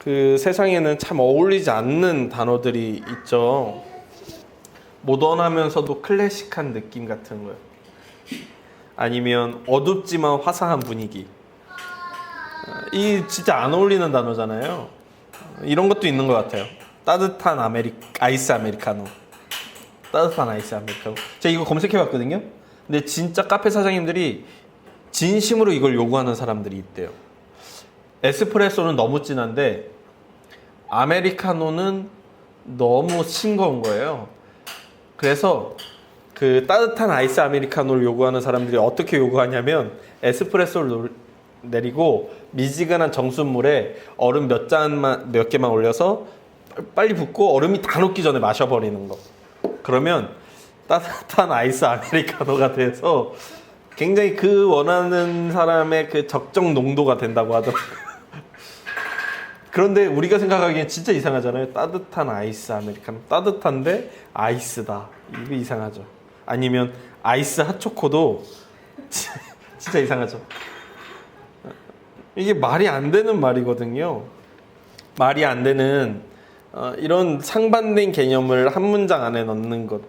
그 세상에는 참 어울리지 않는 단어들이 있죠. 모던하면서도 클래식한 느낌 같은 거요. 아니면 어둡지만 화사한 분위기. 이 진짜 안 어울리는 단어잖아요. 이런 것도 있는 것 같아요. 따뜻한 아이스 아메리카노. 따뜻한 아이스 아메리카노. 제가 이거 검색해봤거든요. 근데 진짜 카페 사장님들이 진심으로 이걸 요구하는 사람들이 있대요. 에스프레소는 너무 진한데 아메리카노는 너무 싱거운 거예요. 그래서 그 따뜻한 아이스 아메리카노를 요구하는 사람들이 어떻게 요구하냐면 에스프레소를 내리고 미지근한 정수물에 얼음 몇 개만 올려서 빨리 붓고 얼음이 다 녹기 전에 마셔버리는 거. 그러면 따뜻한 아이스 아메리카노가 돼서 굉장히 그 원하는 사람의 그 적정 농도가 된다고 하더라고요. 그런데 우리가 생각하기엔 진짜 이상하잖아요. 따뜻한 아이스 아메리카노. 따뜻한데 아이스다. 이거 이상하죠. 아니면 아이스 핫초코도 진짜 이상하죠. 이게 말이 안 되는 말이거든요. 말이 안 되는 이런 상반된 개념을 한 문장 안에 넣는 것.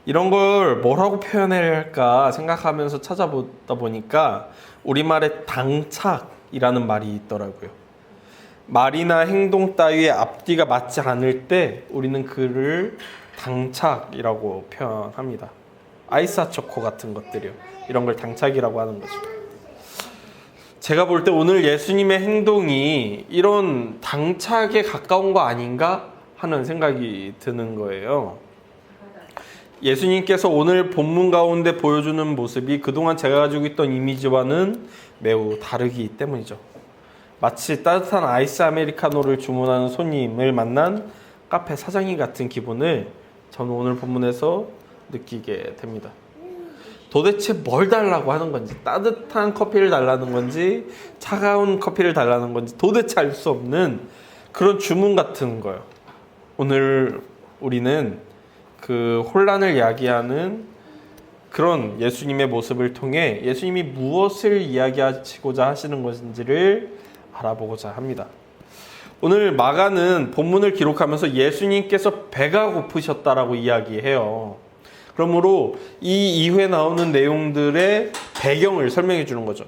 이런 걸 뭐라고 표현해야 할까 생각하면서 찾아보다 보니까 우리말에 당착이라는 말이 있더라고요. 말이나 행동 따위의 앞뒤가 맞지 않을 때 우리는 그를 당착이라고 표현합니다. 아이스 핫초코 같은 것들이요. 이런 걸 당착이라고 하는 거죠. 제가 볼 때 오늘 예수님의 행동이 이런 당착에 가까운 거 아닌가 하는 생각이 드는 거예요. 예수님께서 오늘 본문 가운데 보여주는 모습이 그동안 제가 가지고 있던 이미지와는 매우 다르기 때문이죠. 마치 따뜻한 아이스 아메리카노를 주문하는 손님을 만난 카페 사장님 같은 기분을 저는 오늘 본문에서 느끼게 됩니다. 도대체 뭘 달라고 하는 건지, 따뜻한 커피를 달라는 건지, 차가운 커피를 달라는 건지 도대체 알 수 없는 그런 주문 같은 거예요. 오늘 우리는 그 혼란을 야기하는 그런 예수님의 모습을 통해 예수님이 무엇을 이야기하시고자 하시는 것인지를 알아보고자 합니다. 오늘 마가는 본문을 기록하면서 예수님께서 배가 고프셨다라고 이야기해요. 그러므로 이 이후에 나오는 내용들의 배경을 설명해 주는 거죠.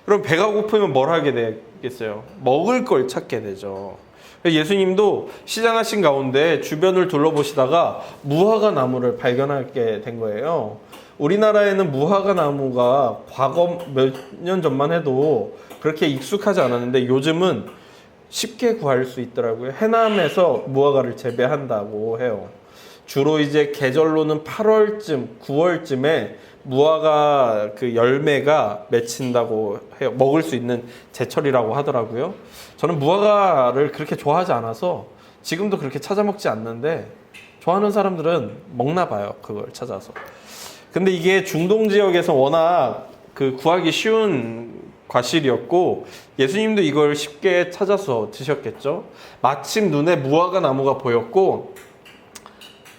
그럼 배가 고프면 뭘 하게 되겠어요? 먹을 걸 찾게 되죠. 예수님도 시장하신 가운데 주변을 둘러보시다가 무화과 나무를 발견하게 된 거예요. 우리나라에는 무화과 나무가 과거 몇 년 전만 해도 그렇게 익숙하지 않았는데 요즘은 쉽게 구할 수 있더라고요. 해남에서 무화과를 재배한다고 해요. 주로 이제 계절로는 8월쯤, 9월쯤에 무화과 그 열매가 맺힌다고 해요. 먹을 수 있는 제철이라고 하더라고요. 저는 무화과를 그렇게 좋아하지 않아서 지금도 그렇게 찾아 먹지 않는데 좋아하는 사람들은 먹나 봐요. 그걸 찾아서. 근데 이게 중동 지역에서 워낙 그 구하기 쉬운 과실이었고 예수님도 이걸 쉽게 찾아서 드셨겠죠. 마침 눈에 무화과 나무가 보였고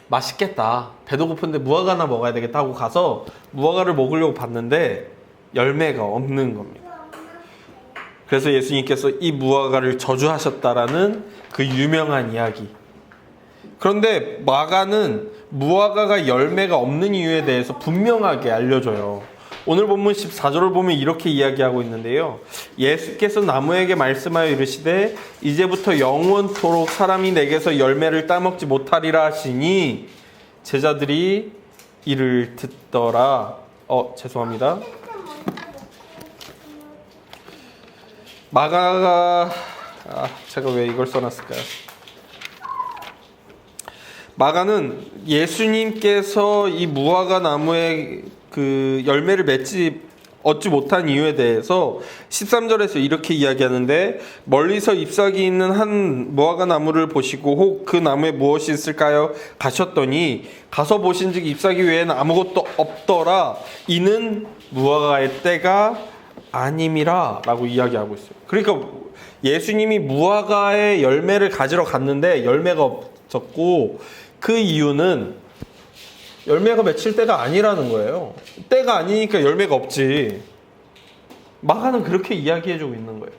맛있겠다. 배도 고픈데 무화과 하나 먹어야 되겠다 하고 가서 무화과를 먹으려고 봤는데 열매가 없는 겁니다. 그래서 예수님께서 이 무화과를 저주하셨다라는 그 유명한 이야기. 그런데 마가는 무화과가 열매가 없는 이유에 대해서 분명하게 알려줘요. 오늘 본문 14절을 보면 이렇게 이야기하고 있는데요. 예수께서 나무에게 말씀하여 이르시되 이제부터 영원토록 사람이 내게서 열매를 따먹지 못하리라 하시니 제자들이 이를 듣더라. 죄송합니다. 마가가 제가 왜 이걸 써놨을까요? 마가는 예수님께서 이 무화과 나무에 그 열매를 얻지 못한 이유에 대해서 13절에서 이렇게 이야기하는데 멀리서 잎사귀 있는 한 무화과 나무를 보시고 혹 그 나무에 무엇이 있을까요? 가셨더니 가서 보신즉 잎사귀 외에는 아무것도 없더라. 이는 무화과의 때가 아님이라 라고 이야기하고 있어요. 그러니까 예수님이 무화과의 열매를 가지러 갔는데 열매가 없었고 그 이유는 열매가 맺힐 때가 아니라는 거예요. 때가 아니니까 열매가 없지. 마가는 그렇게 이야기해주고 있는 거예요.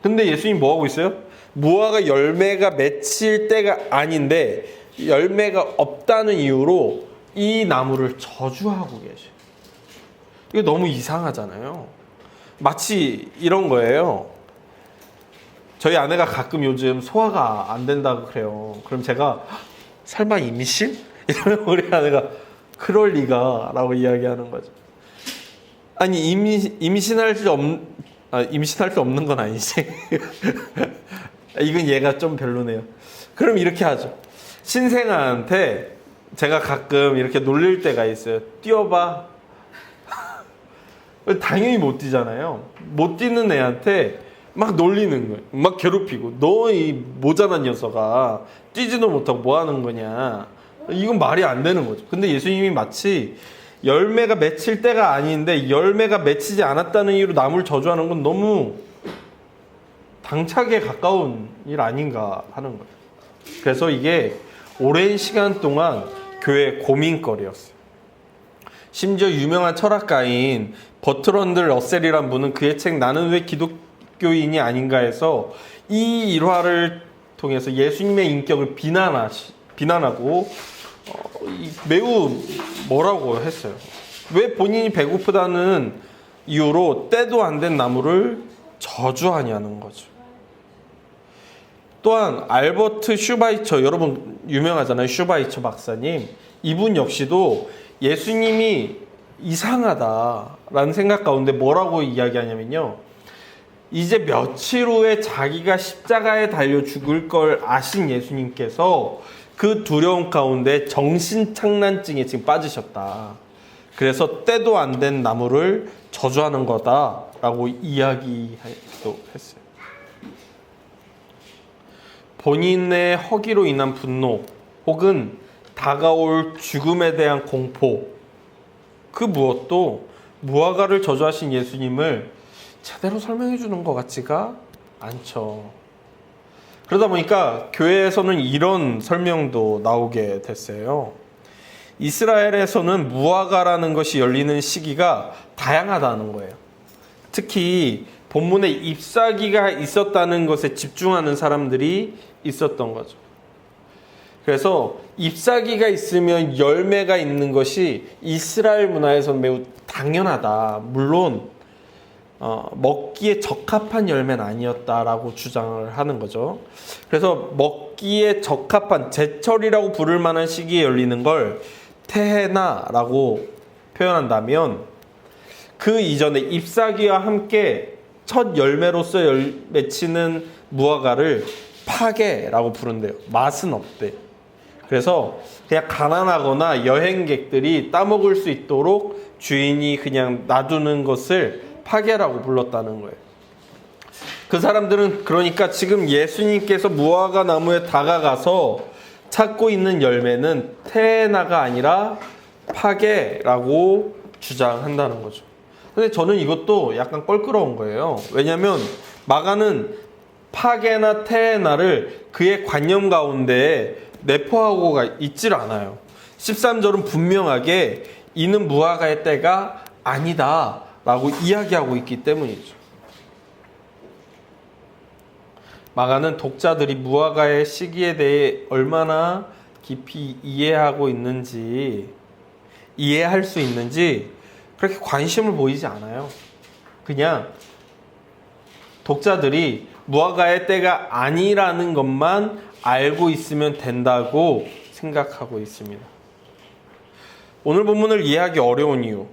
근데 예수님 뭐 하고 있어요? 무화과 열매가 맺힐 때가 아닌데 열매가 없다는 이유로 이 나무를 저주하고 계셔요. 이거 너무 이상하잖아요. 마치 이런 거예요. 저희 아내가 가끔 요즘 소화가 안 된다고 그래요. 그럼 제가 설마 임신? 이러면 우리 아내가 그럴 리가 라고 이야기하는 거죠. 아니 임신할 수 없는 건 아니지. 이건 얘가 좀 별로네요. 그럼 이렇게 하죠. 신생아한테 제가 가끔 이렇게 놀릴 때가 있어요. 뛰어봐. 당연히 못 뛰잖아요. 못 뛰는 애한테 막 놀리는 거예요. 막 괴롭히고, 너 이 모자란 녀석아 뛰지도 못하고 뭐 하는 거냐. 이건 말이 안 되는 거죠. 근데 예수님이 마치 열매가 맺힐 때가 아닌데 열매가 맺히지 않았다는 이유로 나무를 저주하는 건 너무 당착에 가까운 일 아닌가 하는 거예요. 그래서 이게 오랜 시간 동안 교회 고민거리였어요. 심지어 유명한 철학가인 버트런드 러셀이란 분은 그의 책 나는 왜 기독교인이 아닌가 해서 이 일화를 통해서 예수님의 인격을 비난하고 매우 뭐라고 했어요. 왜 본인이 배고프다는 이유로 때도 안 된 나무를 저주하냐는 거죠. 또한 알버트 슈바이처, 여러분 유명하잖아요. 슈바이처 박사님. 이분 역시도 예수님이 이상하다라는 생각 가운데 뭐라고 이야기하냐면요. 이제 며칠 후에 자기가 십자가에 달려 죽을 걸 아신 예수님께서 그 두려움 가운데 정신착란증에 지금 빠지셨다. 그래서 때도 안 된 나무를 저주하는 거다라고 이야기도 했어요. 본인의 허기로 인한 분노 혹은 다가올 죽음에 대한 공포, 그 무엇도 무화과를 저주하신 예수님을 제대로 설명해 주는 것 같지가 않죠. 그러다 보니까 교회에서는 이런 설명도 나오게 됐어요. 이스라엘에서는 무화과라는 것이 열리는 시기가 다양하다는 거예요. 특히 본문에 잎사귀가 있었다는 것에 집중하는 사람들이 있었던 거죠. 그래서 잎사귀가 있으면 열매가 있는 것이 이스라엘 문화에서는 매우 당연하다. 물론 먹기에 적합한 열매는 아니었다라고 주장을 하는 거죠. 그래서 먹기에 적합한 제철이라고 부를 만한 시기에 열리는 걸 테헤나라고 표현한다면 그 이전에 잎사귀와 함께 첫 열매로서 맺히는 무화과를 파게라고 부른대요. 맛은 없대. 그래서 그냥 가난하거나 여행객들이 따먹을 수 있도록 주인이 그냥 놔두는 것을 파게라고 불렀다는 거예요. 그 사람들은 그러니까 지금 예수님께서 무화과 나무에 다가가서 찾고 있는 열매는 테나가 아니라 파게라고 주장한다는 거죠. 근데 저는 이것도 약간 껄끄러운 거예요. 왜냐하면 마가는 파게나 테나를 그의 관념 가운데 내포하고 있질 않아요. 13절은 분명하게 이는 무화과의 때가 아니다 라고 이야기하고 있기 때문이죠. 마가는 독자들이 무화과의 시기에 대해 얼마나 깊이 이해하고 있는지, 이해할 수 있는지 그렇게 관심을 보이지 않아요. 그냥 독자들이 무화과의 때가 아니라는 것만 알고 있으면 된다고 생각하고 있습니다. 오늘 본문을 이해하기 어려운 이유,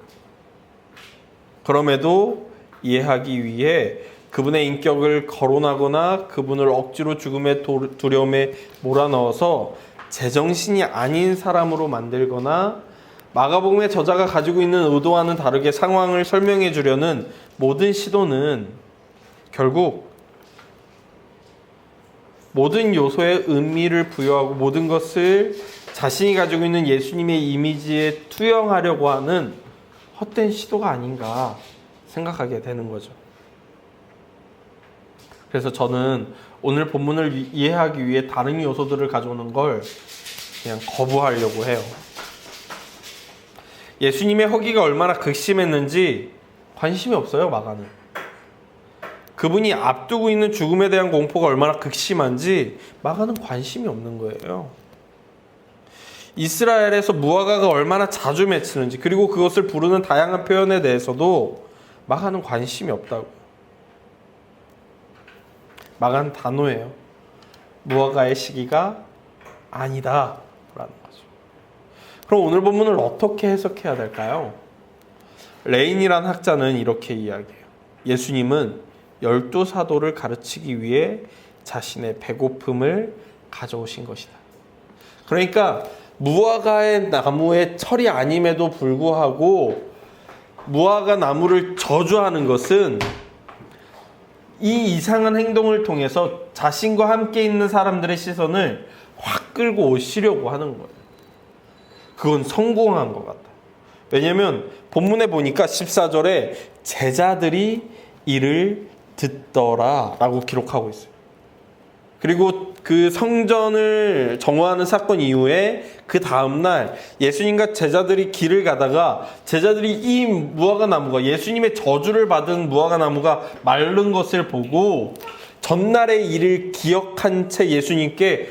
그럼에도 이해하기 위해 그분의 인격을 거론하거나 그분을 억지로 죽음의 두려움에 몰아넣어서 제정신이 아닌 사람으로 만들거나 마가복음의 저자가 가지고 있는 의도와는 다르게 상황을 설명해 주려는 모든 시도는 결국 모든 요소에 의미를 부여하고 모든 것을 자신이 가지고 있는 예수님의 이미지에 투영하려고 하는 헛된 시도가 아닌가 생각하게 되는 거죠. 그래서 저는 오늘 본문을 이해하기 위해 다른 요소들을 가져오는 걸 그냥 거부하려고 해요. 예수님의 허기가 얼마나 극심했는지 관심이 없어요, 마가는. 그분이 앞두고 있는 죽음에 대한 공포가 얼마나 극심한지 마가는 관심이 없는 거예요. 이스라엘에서 무화과가 얼마나 자주 맺히는지, 그리고 그것을 부르는 다양한 표현에 대해서도 마가는 관심이 없다고요. 마가는 단호해요. 무화과의 시기가 아니다 라는 거죠. 그럼 오늘 본문을 어떻게 해석해야 될까요? 레인이란 학자는 이렇게 이야기해요. 예수님은 12사도를 가르치기 위해 자신의 배고픔을 가져오신 것이다. 그러니까 무화과의 나무의 철이 아님에도 불구하고 무화과 나무를 저주하는 것은 이 이상한 행동을 통해서 자신과 함께 있는 사람들의 시선을 확 끌고 오시려고 하는 거예요. 그건 성공한 것 같아요. 왜냐하면 본문에 보니까 14절에 제자들이 이를 듣더라 라고 기록하고 있어요. 그리고 그 성전을 정화하는 사건 이후에 그 다음날 예수님과 제자들이 길을 가다가 제자들이 이 무화과 나무가, 예수님의 저주를 받은 무화과 나무가 마른 것을 보고 전날의 일을 기억한 채 예수님께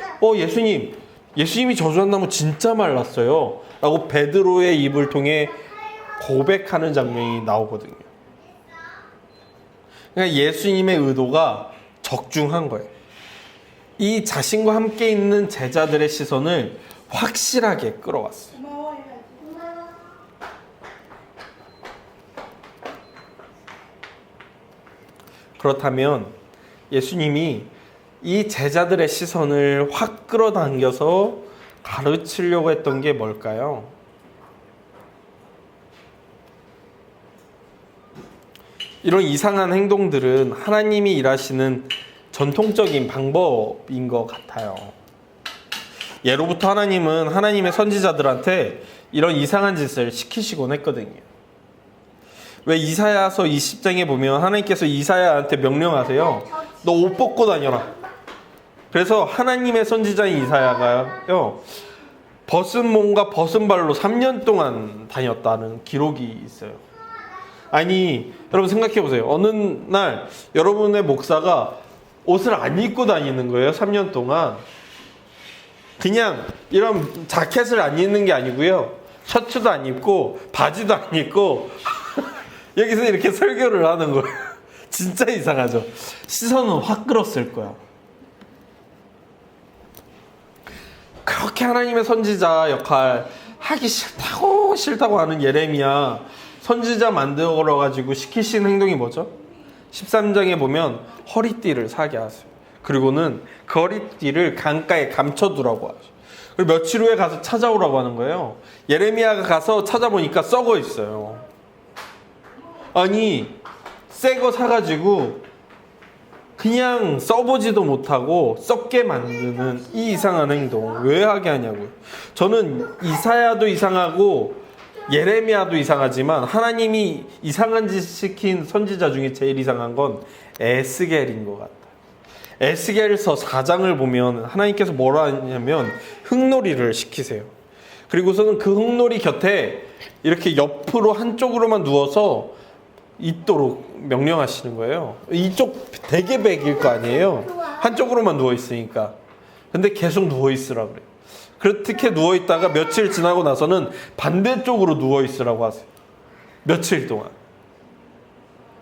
예수님이 저주한 나무 진짜 말랐어요 라고 베드로의 입을 통해 고백하는 장면이 나오거든요. 그러니까 예수님의 의도가 적중한 거예요. 이 자신과 함께 있는 제자들의 시선을 확실하게 끌어왔어요. 그렇다면 예수님이 이 제자들의 시선을 확 끌어당겨서 가르치려고 했던 게 뭘까요? 이런 이상한 행동들은 하나님이 일하시는 전통적인 방법인 것 같아요. 예로부터 하나님은 하나님의 선지자들한테 이런 이상한 짓을 시키시곤 했거든요. 왜 이사야서 20장에 보면 하나님께서 이사야한테 명령하세요. 너 옷 벗고 다녀라. 그래서 하나님의 선지자인 이사야가요, 벗은 몸과 벗은 발로 3년 동안 다녔다는 기록이 있어요. 아니, 여러분 생각해 보세요. 어느 날 여러분의 목사가 옷을 안 입고 다니는 거예요. 3년 동안. 그냥 이런 자켓을 안 입는 게 아니고요. 셔츠도 안 입고 바지도 안 입고 여기서 이렇게 설교를 하는 거예요. 진짜 이상하죠. 시선은 확 끌었을 거야. 그렇게 하나님의 선지자 역할 하기 싫다고 하는 예레미야 선지자 만들어 가지고 시키신 행동이 뭐죠? 13장에 보면 허리띠를 사게 하세요. 그리고는 그 허리띠를 강가에 감춰두라고 하죠. 그리고 며칠 후에 가서 찾아오라고 하는 거예요. 예레미야가 가서 찾아보니까 썩어 있어요. 아니, 새 거 사가지고 그냥 써보지도 못하고 썩게 만드는 이 이상한 행동 왜 하게 하냐고요. 저는 이사야도 이상하고 예레미야도 이상하지만 하나님이 이상한 짓 시킨 선지자 중에 제일 이상한 건 에스겔인 것 같아요. 에스겔서 4장을 보면 하나님께서 뭐라 하냐면 흙놀이를 시키세요. 그리고서는 그 흙놀이 곁에 이렇게 옆으로 한쪽으로만 누워서 있도록 명령하시는 거예요. 이쪽 되게 백일 거 아니에요. 한쪽으로만 누워 있으니까. 근데 계속 누워 있으라 그래요. 그렇게 누워 있다가 며칠 지나고 나서는 반대쪽으로 누워 있으라고 하세요. 며칠 동안.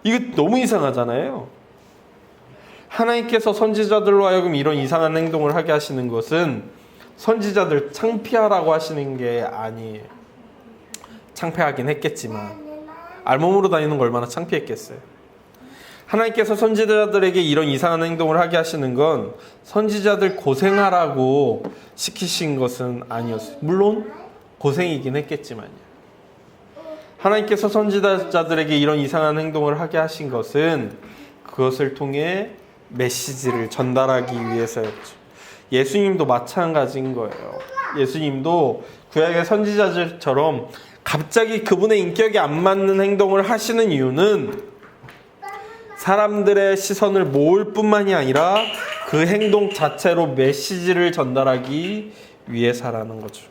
이거 너무 이상하잖아요. 하나님께서 선지자들로 하여금 이런 이상한 행동을 하게 하시는 것은 선지자들 창피하라고 하시는 게 아니에요. 창피하긴 했겠지만 알몸으로 다니는 거 얼마나 창피했겠어요. 하나님께서 선지자들에게 이런 이상한 행동을 하게 하시는 건 선지자들 고생하라고 시키신 것은 아니었어요. 물론 고생이긴 했겠지만요. 하나님께서 선지자들에게 이런 이상한 행동을 하게 하신 것은 그것을 통해 메시지를 전달하기 위해서였죠. 예수님도 마찬가지인 거예요. 예수님도 구약의 선지자들처럼 갑자기 그분의 인격에 안 맞는 행동을 하시는 이유는 사람들의 시선을 모을 뿐만이 아니라 그 행동 자체로 메시지를 전달하기 위해서라는 거죠.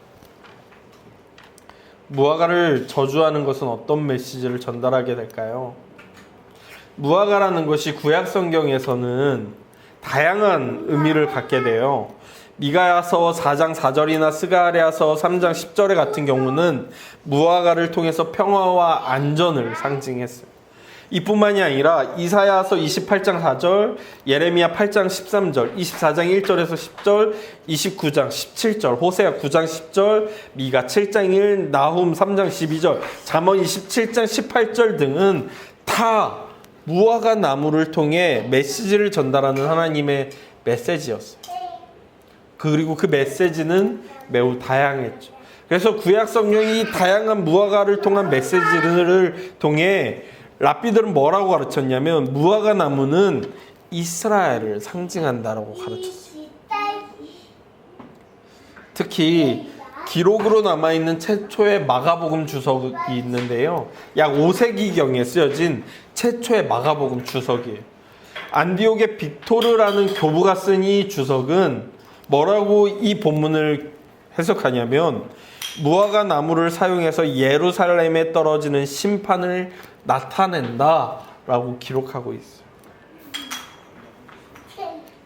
무화과를 저주하는 것은 어떤 메시지를 전달하게 될까요? 무화과라는 것이 구약 성경에서는 다양한 의미를 갖게 돼요. 미가야서 4장 4절이나 스가랴서 3장 10절에 같은 경우는 무화과를 통해서 평화와 안전을 상징했어요. 이뿐만이 아니라 이사야서 28장 4절, 예레미야 8장 13절, 24장 1절에서 10절, 29장 17절, 호세아 9장 10절, 미가 7장 1, 나훔 3장 12절, 잠언 27장 18절 등은 다 무화과 나무를 통해 메시지를 전달하는 하나님의 메시지였어요. 그리고 그 메시지는 매우 다양했죠. 그래서 구약 성경이 다양한 무화과를 통한 메시지를 통해 랍비들은 뭐라고 가르쳤냐면 무화과 나무는 이스라엘을 상징한다라고 가르쳤어요. 특히 기록으로 남아있는 최초의 마가복음 주석이 있는데요. 약 5세기경에 쓰여진 최초의 마가복음 주석이에요. 안디옥의 빅토르라는 교부가 쓴 이 주석은 뭐라고 이 본문을 해석하냐면 무화과 나무를 사용해서 예루살렘에 떨어지는 심판을 나타낸다 라고 기록하고 있어요.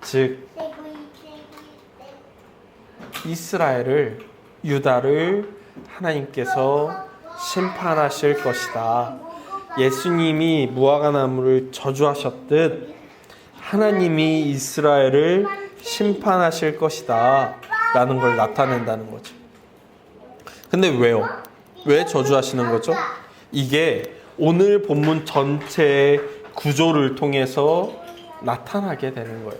즉 이스라엘을, 유다를 하나님께서 심판하실 것이다. 예수님이 무화과 나무를 저주하셨듯 하나님이 이스라엘을 심판하실 것이다 라는 걸 나타낸다는 거죠. 근데 왜요? 왜 저주하시는 거죠? 이게 오늘 본문 전체의 구조를 통해서 나타나게 되는 거예요.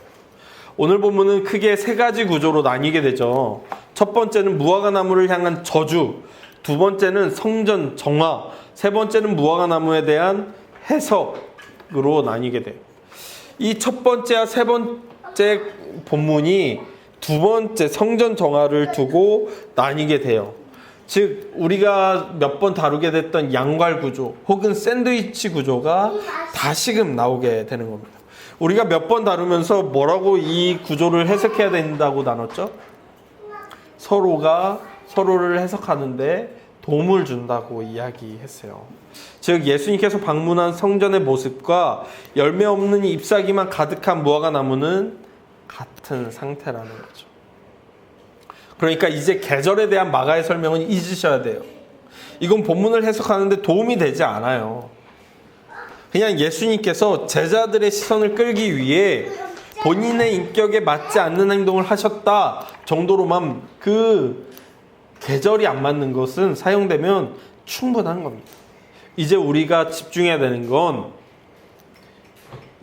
오늘 본문은 크게 세 가지 구조로 나뉘게 되죠. 첫 번째는 무화과 나무를 향한 저주, 두 번째는 성전 정화, 세 번째는 무화과 나무에 대한 해석으로 나뉘게 돼요. 이 첫 번째와 세 번째 본문이 두 번째 성전 정화를 두고 나뉘게 돼요. 즉 우리가 몇 번 다루게 됐던 양괄 구조 혹은 샌드위치 구조가 다시금 나오게 되는 겁니다. 우리가 몇 번 다루면서 뭐라고 이 구조를 해석해야 된다고 나눴죠? 서로가 서로를 해석하는데 도움을 준다고 이야기했어요. 즉 예수님께서 방문한 성전의 모습과 열매 없는 잎사귀만 가득한 무화과 나무는 같은 상태라는 거죠. 그러니까 이제 계절에 대한 마가의 설명은 잊으셔야 돼요. 이건 본문을 해석하는데 도움이 되지 않아요. 그냥 예수님께서 제자들의 시선을 끌기 위해 본인의 인격에 맞지 않는 행동을 하셨다 정도로만 그 계절이 안 맞는 것은 사용되면 충분한 겁니다. 이제 우리가 집중해야 되는 건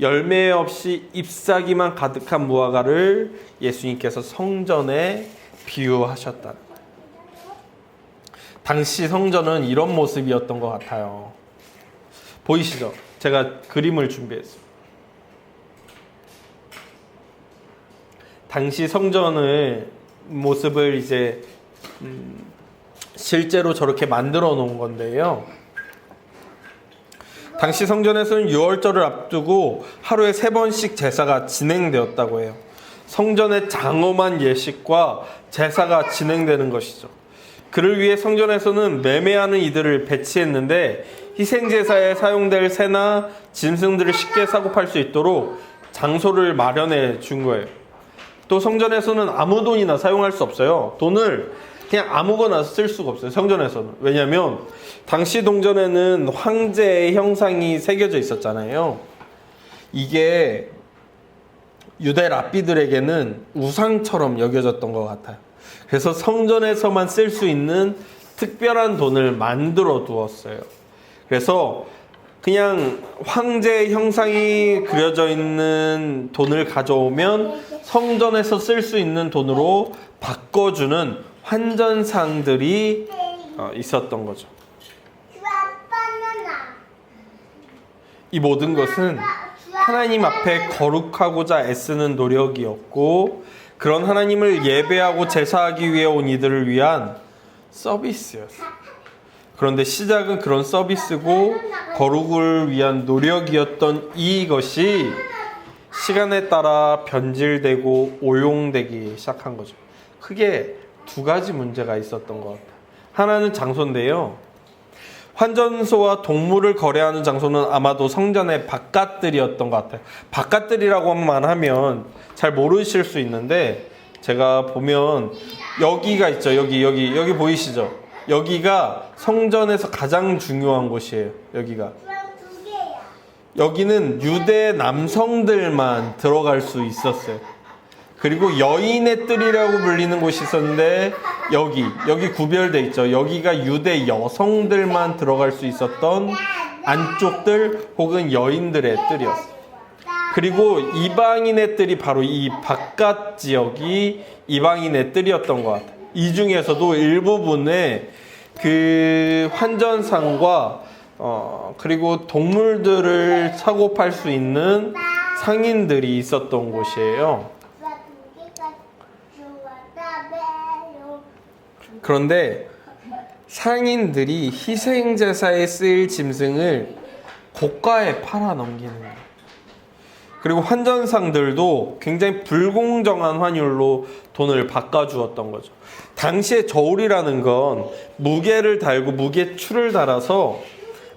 열매 없이 잎사귀만 가득한 무화과를 예수님께서 성전에 비유하셨다는 거예요. 당시 성전은 이런 모습이었던 것 같아요. 보이시죠? 제가 그림을 준비했어요. 당시 성전의 모습을 이제 실제로 저렇게 만들어 놓은 건데요. 당시 성전에서는 유월절을 앞두고 하루에 3번씩 제사가 진행되었다고 해요. 성전의 장엄한 예식과 제사가 진행되는 것이죠. 그를 위해 성전에서는 매매하는 이들을 배치했는데 희생제사에 사용될 새나 짐승들을 쉽게 사고 팔 수 있도록 장소를 마련해 준 거예요. 또 성전에서는 아무 돈이나 사용할 수 없어요. 돈을 그냥 아무거나 쓸 수가 없어요. 성전에서는. 왜냐하면 당시 동전에는 황제의 형상이 새겨져 있었잖아요. 이게 유대 랍비들에게는 우상처럼 여겨졌던 것 같아요. 그래서 성전에서만 쓸 수 있는 특별한 돈을 만들어 두었어요. 그래서 그냥 황제의 형상이 그려져 있는 돈을 가져오면 성전에서 쓸 수 있는 돈으로 바꿔주는 환전상들이 있었던 거죠. 이 모든 것은 하나님 앞에 거룩하고자 애쓰는 노력이었고 그런 하나님을 예배하고 제사하기 위해 온 이들을 위한 서비스였어요. 그런데 시작은 그런 서비스고 거룩을 위한 노력이었던 이것이 시간에 따라 변질되고 오용되기 시작한 거죠. 크게 두 가지 문제가 있었던 것 같아요. 하나는 장소인데요. 환전소와 동물을 거래하는 장소는 아마도 성전의 바깥들이었던 것 같아요. 바깥들이라고만 하면 잘 모르실 수 있는데, 제가 보면 여기가 있죠. 여기 보이시죠? 여기가 성전에서 가장 중요한 곳이에요. 여기가. 여기는 유대 남성들만 들어갈 수 있었어요. 그리고 여인의 뜰이라고 불리는 곳이 있었는데, 여기 구별돼 있죠. 여기가 유대 여성들만 들어갈 수 있었던 안쪽 뜰 혹은 여인들의 뜰이었어요. 그리고 이방인의 뜰이 바로 이 바깥 지역이 이방인의 뜰이었던 것 같아요. 이 중에서도 일부분에 그 환전상과 그리고 동물들을 사고 팔 수 있는 상인들이 있었던 곳이에요. 그런데 상인들이 희생제사에 쓰일 짐승을 고가에 팔아 넘기는 거예요. 그리고 환전상들도 굉장히 불공정한 환율로 돈을 바꿔주었던 거죠. 당시에 저울이라는 건 무게를 달고 무게추를 달아서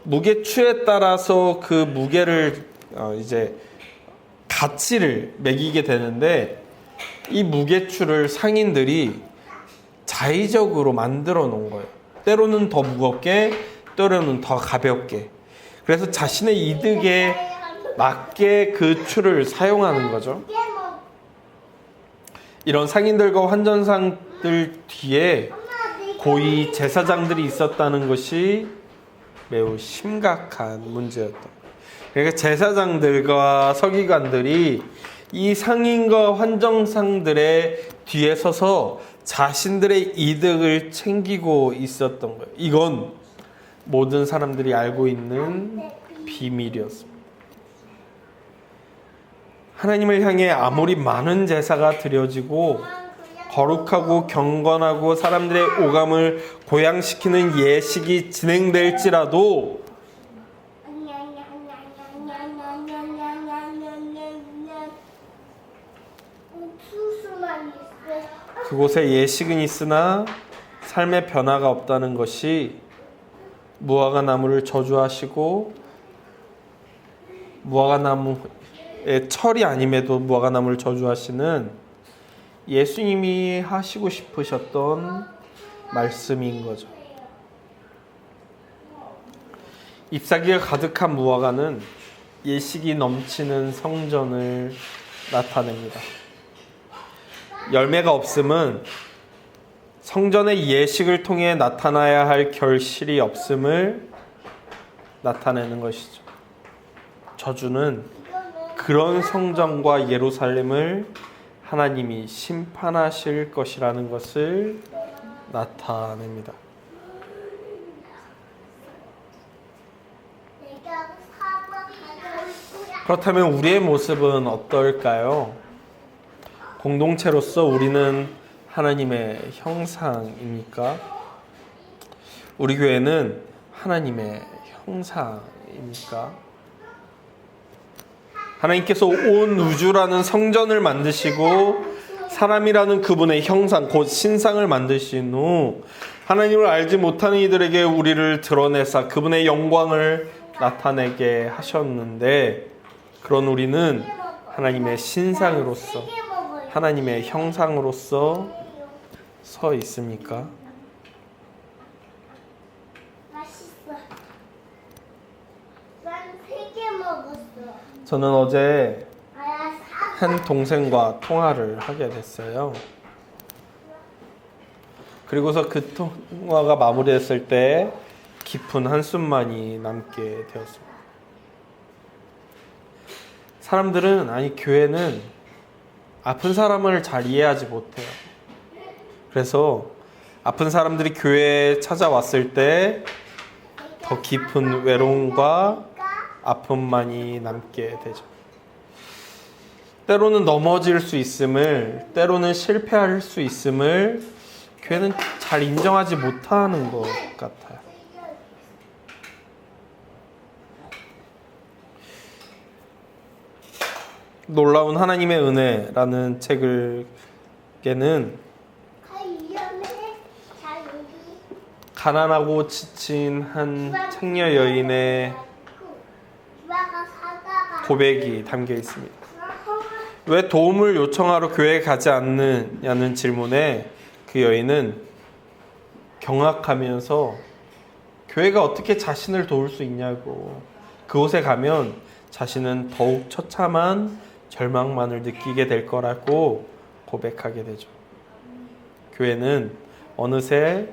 무게추에 따라서 그 무게를 이제 가치를 매기게 되는데, 이 무게추를 상인들이 자의적으로 만들어 놓은 거예요. 때로는 더 무겁게, 때로는 더 가볍게. 그래서 자신의 이득에 맞게 그 추를 사용하는 거죠. 이런 상인들과 환전상들 뒤에 고위 제사장들이 있었다는 것이 매우 심각한 문제였다. 그러니까 제사장들과 서기관들이 이 상인과 환전상들의 뒤에 서서 자신들의 이득을 챙기고 있었던 거예요. 이건 모든 사람들이 알고 있는 비밀이었습니다. 하나님을 향해 아무리 많은 제사가 드려지고 거룩하고 경건하고 사람들의 오감을 고양시키는 예식이 진행될지라도 그곳에 예식은 있으나 삶의 변화가 없다는 것이 무화과 나무를 저주하시고 무화과 나무의 철이 아님에도 무화과 나무를 저주하시는 예수님이 하시고 싶으셨던 말씀인 거죠. 잎사귀가 가득한 무화과는 예식이 넘치는 성전을 나타냅니다. 열매가 없음은 성전의 예식을 통해 나타나야 할 결실이 없음을 나타내는 것이죠. 저주는 그런 성전과 예루살렘을 하나님이 심판하실 것이라는 것을 나타냅니다. 그렇다면 우리의 모습은 어떨까요? 공동체로서 우리는 하나님의 형상입니까? 우리 교회는 하나님의 형상입니까? 하나님께서 온 우주라는 성전을 만드시고 사람이라는 그분의 형상, 곧 신상을 만드신 후 하나님을 알지 못하는 이들에게 우리를 드러내사 그분의 영광을 나타내게 하셨는데, 그런 우리는 하나님의 신상으로서 하나님의 형상으로서 서 있습니까? 저는 어제 한 동생과 통화를 하게 됐어요. 그리고서 그 통화가 마무리됐을 때 깊은 한숨만이 남게 되었습니다. 사람들은, 아니 교회는 아픈 사람을 잘 이해하지 못해요. 그래서 아픈 사람들이 교회에 찾아왔을 때 더 깊은 외로움과 아픔만이 남게 되죠. 때로는 넘어질 수 있음을, 때로는 실패할 수 있음을 교회는 잘 인정하지 못하는 것 같아요. 놀라운 하나님의 은혜라는 책에는 가난하고 지친 한 창녀 여인의 고백이 담겨 있습니다. 왜 도움을 요청하러 교회에 가지 않느냐는 질문에 그 여인은 경악하면서 교회가 어떻게 자신을 도울 수 있냐고, 그곳에 가면 자신은 더욱 처참한 절망만을 느끼게 될 거라고 고백하게 되죠. 교회는 어느새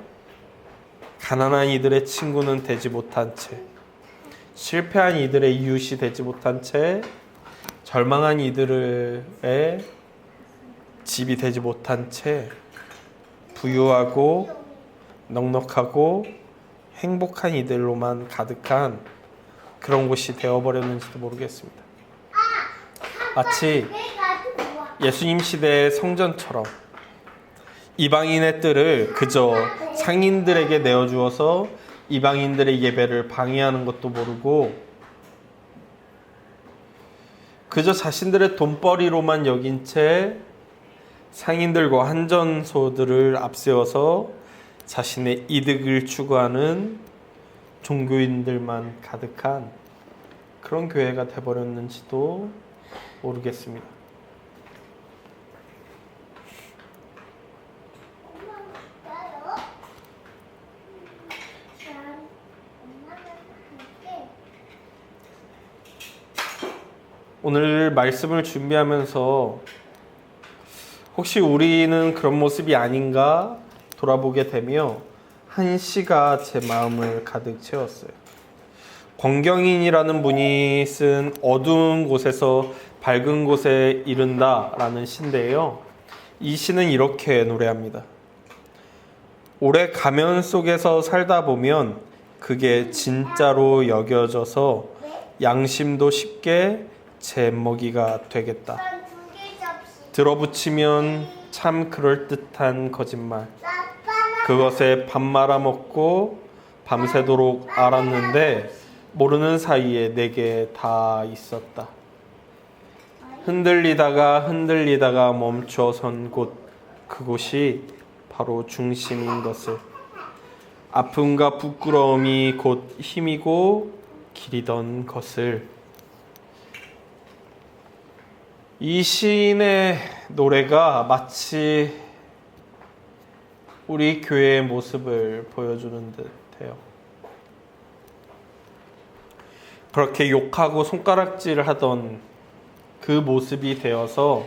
가난한 이들의 친구는 되지 못한 채, 실패한 이들의 이웃이 되지 못한 채, 절망한 이들의 집이 되지 못한 채 부유하고 넉넉하고 행복한 이들로만 가득한 그런 곳이 되어버렸는지도 모르겠습니다. 마치 예수님 시대의 성전처럼 이방인의 뜰을 그저 상인들에게 내어주어서 이방인들의 예배를 방해하는 것도 모르고 그저 자신들의 돈벌이로만 여긴 채 상인들과 한전소들을 앞세워서 자신의 이득을 추구하는 종교인들만 가득한 그런 교회가 되어버렸는지도 모르겠습니다. 오늘 말씀을 준비하면서 혹시 우리는 그런 모습이 아닌가 돌아보게 되며 한 시가 제 마음을 가득 채웠어요. 권경인이라는 분이 쓴 어두운 곳에서 밝은 곳에 이른다라는 시인데요. 이 시는 이렇게 노래합니다. 오래 가면 속에서 살다 보면 그게 진짜로 여겨져서 양심도 쉽게 잼먹이가 되겠다. 들어붙이면 참 그럴듯한 거짓말. 그것에 밥 말아먹고 밤새도록 알았는데 모르는 사이에 내게 다 있었다. 흔들리다가 멈춰선 곳, 그곳이 바로 중심인 것을. 아픔과 부끄러움이 곧 힘이고 길이던 것을. 이 시인의 노래가 마치 우리 교회의 모습을 보여주는 듯해요. 그렇게 욕하고 손가락질을 하던 그 모습이 되어서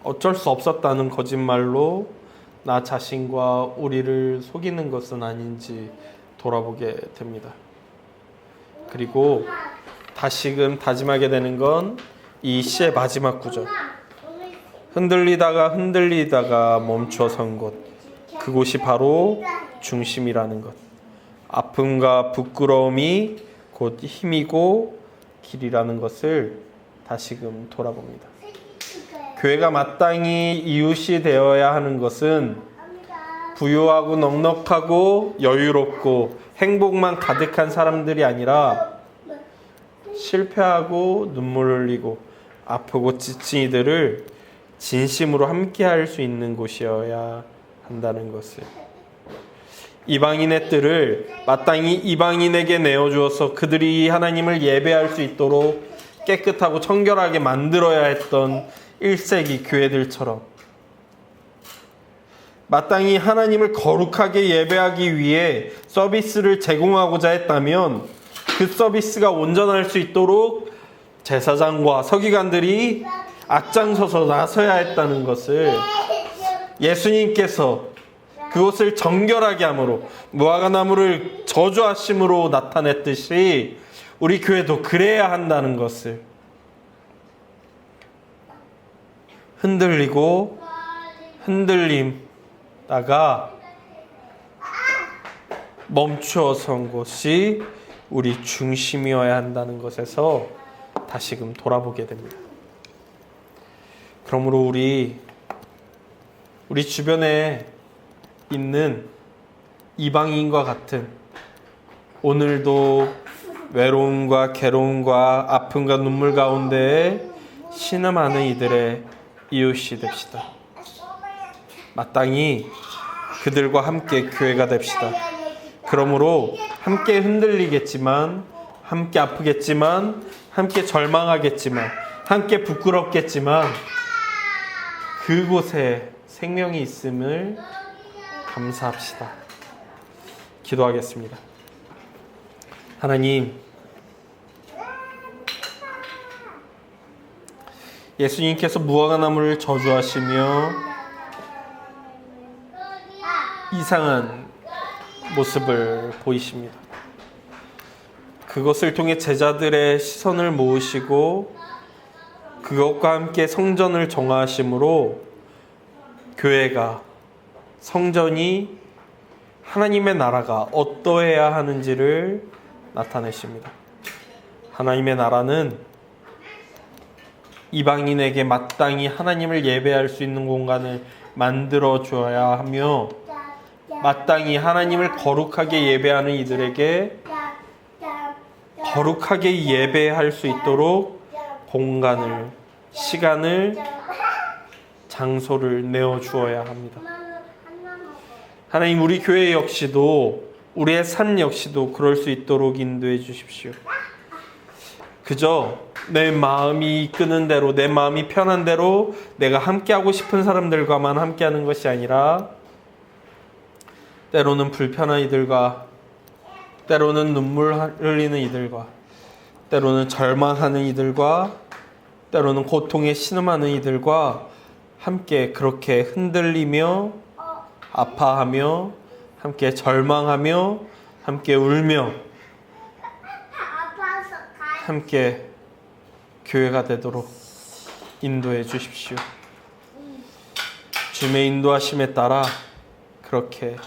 어쩔 수 없었다는 거짓말로 나 자신과 우리를 속이는 것은 아닌지 돌아보게 됩니다. 그리고 다시금 다짐하게 되는 건 이 시의 마지막 구절. 흔들리다가 멈춰선 곳, 그곳이 바로 중심이라는 것. 아픔과 부끄러움이 곧 힘이고 길이라는 것을 다시금 돌아봅니다. 교회가 마땅히 이웃이 되어야 하는 것은 부유하고 넉넉하고 여유롭고 행복만 가득한 사람들이 아니라 실패하고 눈물 흘리고 아프고 지친 이들을 진심으로 함께 할 수 있는 곳이어야 한다는 것을. 이방인의 뜰을 마땅히 이방인에게 내어주어서 그들이 하나님을 예배할 수 있도록 깨끗하고 청결하게 만들어야 했던 1세기 교회들처럼 마땅히 하나님을 거룩하게 예배하기 위해 서비스를 제공하고자 했다면 그 서비스가 온전할 수 있도록 제사장과 서기관들이 앞장서서 나서야 했다는 것을 예수님께서 그것을 정결하게 함으로 무화과나무를 저주하심으로 나타냈듯이 우리 교회도 그래야 한다는 것을. 흔들리다가 멈추어선 곳이 우리 중심이어야 한다는 것에서 다시금 돌아보게 됩니다. 그러므로 우리 주변에 있는 이방인과 같은 오늘도 외로움과 괴로움과 아픔과 눈물 가운데 신음하는 이들의 이웃이 됩시다. 마땅히 그들과 함께 교회가 됩시다. 그러므로 함께 흔들리겠지만, 함께 아프겠지만, 함께 절망하겠지만, 함께 부끄럽겠지만 그곳에 생명이 있음을 감사합시다. 기도하겠습니다. 하나님, 예수님께서 무화과나무를 저주하시며 이상한 모습을 보이십니다. 그것을 통해 제자들의 시선을 모으시고 그것과 함께 성전을 정하심으로 교회가, 성전이, 하나님의 나라가 어떠해야 하는지를 나타내십니다. 하나님의 나라는 이방인에게 마땅히 하나님을 예배할 수 있는 공간을 만들어 줘야 하며, 마땅히 하나님을 거룩하게 예배하는 이들에게 거룩하게 예배할 수 있도록 공간을, 시간을, 장소를 내어 주어야 합니다. 하나님, 우리 교회 역시도, 우리의 삶 역시도 그럴 수 있도록 인도해 주십시오. 그저 내 마음이 이끄는 대로, 내 마음이 편한 대로 내가 함께하고 싶은 사람들과만 함께하는 것이 아니라, 때로는 불편한 이들과, 때로는 눈물 흘리는 이들과, 때로는 절망하는 이들과, 때로는 고통에 신음하는 이들과 함께 그렇게 흔들리며 아파하며 함께 절망하며 함께 울며 함께 교회가 되도록 인도해 주십시오. 주님의 인도하심에 따라 그렇게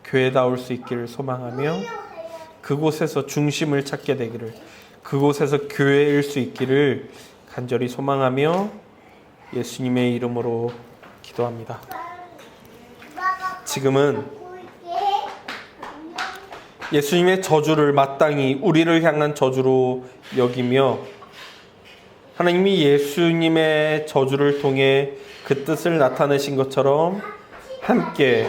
교회다울 수 있기를 소망하며, 그곳에서 중심을 찾게 되기를, 그곳에서 교회일 수 있기를 간절히 소망하며 예수님의 이름으로 기도합니다. 지금은 예수님의 저주를 마땅히 우리를 향한 저주로 여기며, 하나님이 예수님의 저주를 통해 그 뜻을 나타내신 것처럼 함께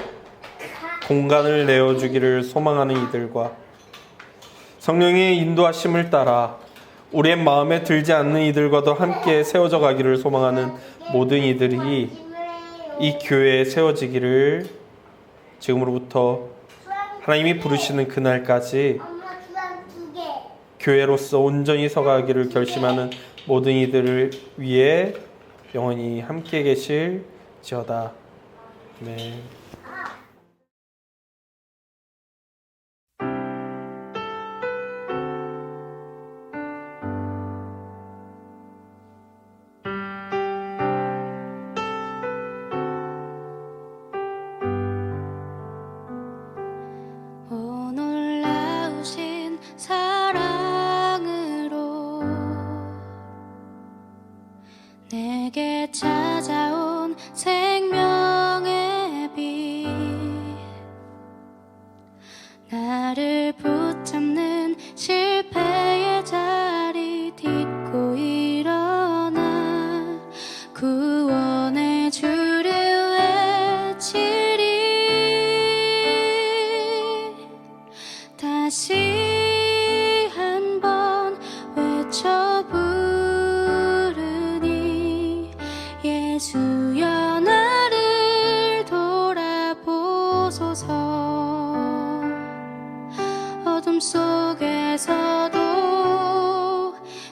공간을 내어주기를 소망하는 이들과, 성령의 인도하심을 따라 우리의 마음에 들지 않는 이들과도 함께 세워져 가기를 소망하는 모든 이들이 이 교회에 세워지기를 지금으로부터 하나님이 부르시는 그날까지 교회로서 온전히 서가기를 결심하는 모든 이들을 위해 영원히 함께 계실지어다. 아멘. 내게 찾아온 생명의 빛, 나를 붙잡는 실패의 자리 딛고 일어나 구원의 주를 외치리. 다시 한번 외쳐 예수여 나를 돌아보소서. 어둠 속에서도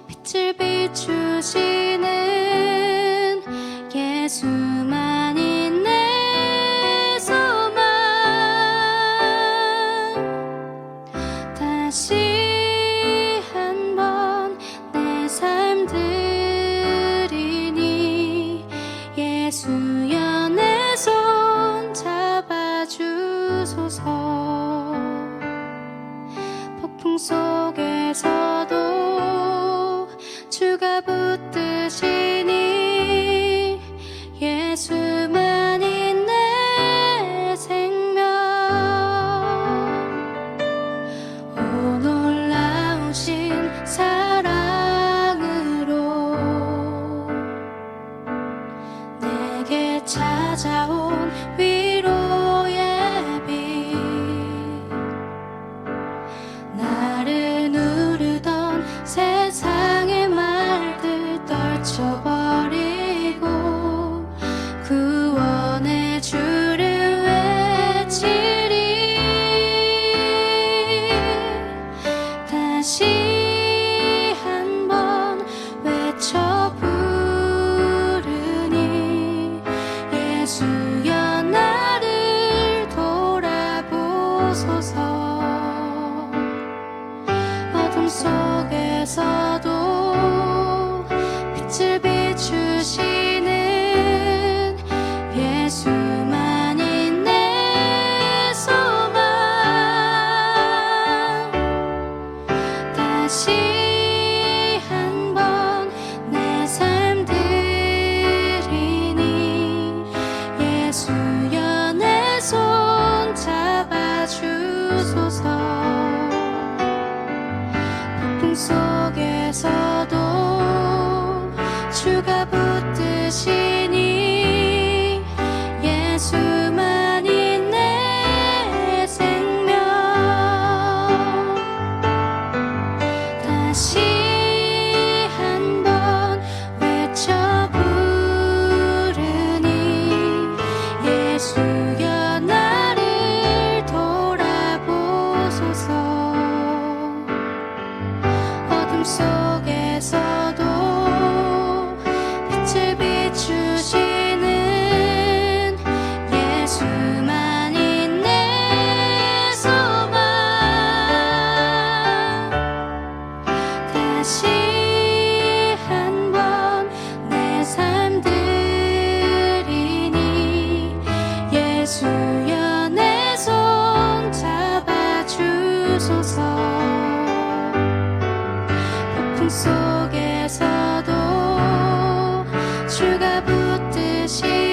빛을 비추시는 예수만이 내 소망. 다시 한번 내 삶 드리니 예수여 내 손 잡아주소서. 폭풍 속에서도 주가 붙드시니 예수만이 내 생명. 오 놀라우신 사랑으로 내게 어둠 속에서도 빛을 비추시는 예수만이 내 소망. 다시 한번 내 삶 드리니 예수여 내 손 잡아주소서. 폭풍 속에서도 주가 붙드시니 예수만이 내 생명. 다시 한번 외쳐 부르니 예수여 나를 돌아보소서. 어둠 속에서도 빛을 비추시는 예수만이 내 소망. 다시 한번 내 삶 드리니 예수여 내 손 잡아주소서. 폭풍 속에서도 주가 붙드시